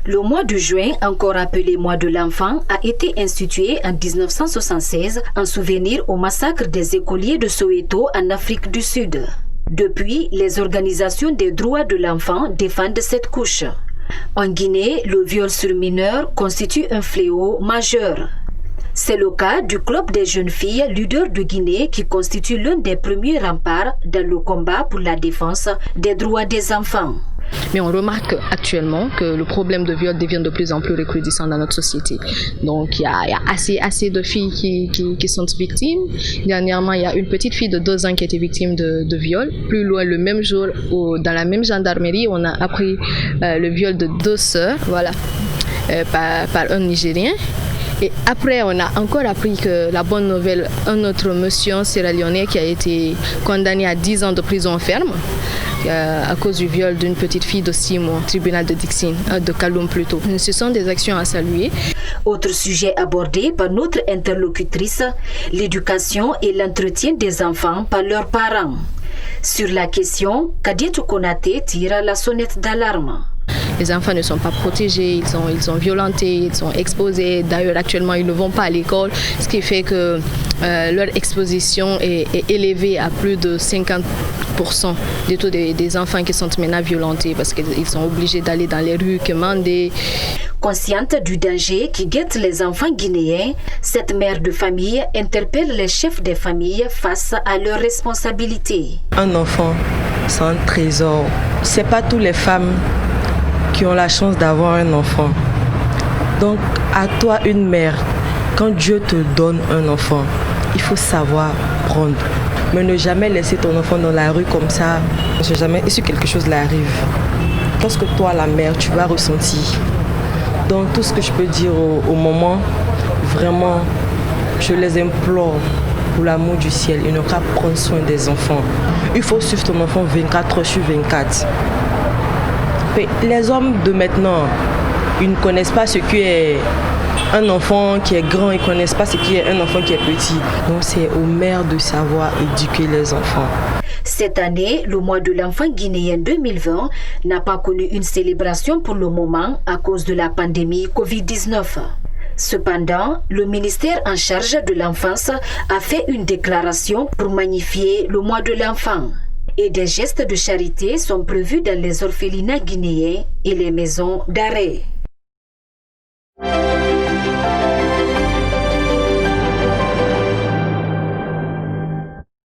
Le mois de juin, encore appelé mois de l'enfant, a été institué en 1976 en souvenir au massacre des écoliers de Soweto en Afrique du Sud. Depuis, les organisations des droits de l'enfant défendent cette couche. En Guinée, le viol sur mineurs constitue un fléau majeur. C'est le cas du Club des jeunes filles leaders de Guinée qui constitue l'un des premiers remparts dans le combat pour la défense des droits des enfants. Mais on remarque actuellement que le problème de viol devient de plus en plus recrudescent dans notre société. Donc il y a assez de filles qui sont victimes. Dernièrement, il y a une petite fille de 2 ans qui a été victime de viol. Plus loin, le même jour, dans la même gendarmerie, on a appris le viol de 2 sœurs, par un Nigérien. Et après, on a encore appris que la bonne nouvelle, un autre monsieur sierra-léonais qui a été condamné à 10 ans de prison ferme à cause du viol d'une petite fille de 6 mois, tribunal de Dixine, de Kaloum plutôt. Ce sont des actions à saluer. Autre sujet abordé par notre interlocutrice, l'éducation et l'entretien des enfants par leurs parents. Sur la question, Kadiatou Konaté tire la sonnette d'alarme. Les enfants ne sont pas protégés, ils sont violentés, ils sont exposés. D'ailleurs, actuellement, ils ne vont pas à l'école, ce qui fait que leur exposition est élevée à plus de 50% du taux des enfants qui sont maintenant violentés parce qu'ils sont obligés d'aller dans les rues, quémander. Consciente du danger qui guette les enfants guinéens, cette mère de famille interpelle les chefs des familles face à leurs responsabilités. Un enfant, c'est un trésor. C'est pas toutes les femmes qui ont la chance d'avoir un enfant. Donc, à toi, une mère, quand Dieu te donne un enfant, il faut savoir prendre. Mais ne jamais laisser ton enfant dans la rue comme ça. On ne sait jamais, et si quelque chose l'arrive. Parce que toi, la mère, tu vas ressentir. Donc, tout ce que je peux dire au moment, vraiment, je les implore, pour l'amour du ciel, il n'aura qu'à prendre soin des enfants. Il faut suivre ton enfant 24 heures sur 24. Les hommes de maintenant, ils ne connaissent pas ce qu'est un enfant qui est grand, ils ne connaissent pas ce qu'est un enfant qui est petit. Donc c'est aux mères de savoir éduquer les enfants. Cette année, le mois de l'enfant guinéen 2020 n'a pas connu une célébration pour le moment à cause de la pandémie Covid-19. Cependant, le ministère en charge de l'enfance a fait une déclaration pour magnifier le mois de l'enfant. Et des gestes de charité sont prévus dans les orphelinats guinéens et les maisons d'arrêt.